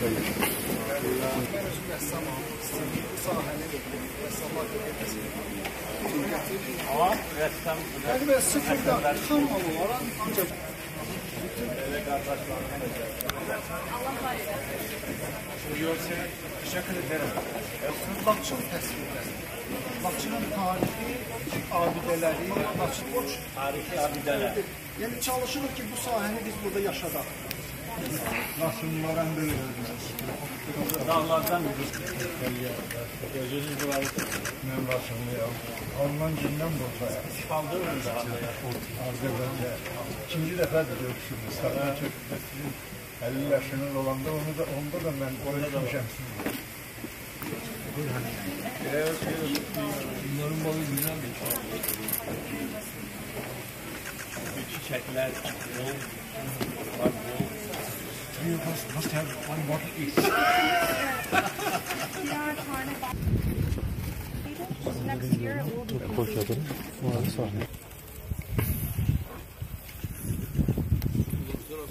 Ben özüm rəssamam, bu sahəni rəssamlar edilməsin. Yəni belə sıfırda tam olaraq ancaq Allah hayır. Teşekkür ederim. Laçın təsvirləri. Laçının tarihi abidələri, Tarihi abideler. yəni çalışırıq ki, bu sahəni biz burada yaşadaq. Laçınların böyle Dağlardan gözünüz var. ben Laçınlıyam. Alman gündən buradayım. Kaldırın da Azərbaycan. İkinci dəfədir görüşümüz. Sadəcə çok 50 yaşının olanda onda da mən görüşmüşəm. Bunların boyu güzel bir şey. Çiçekler, yol, var yol. You must have one bottle each. Birer tane next year it will be Koşalım. Var sahne. Sonra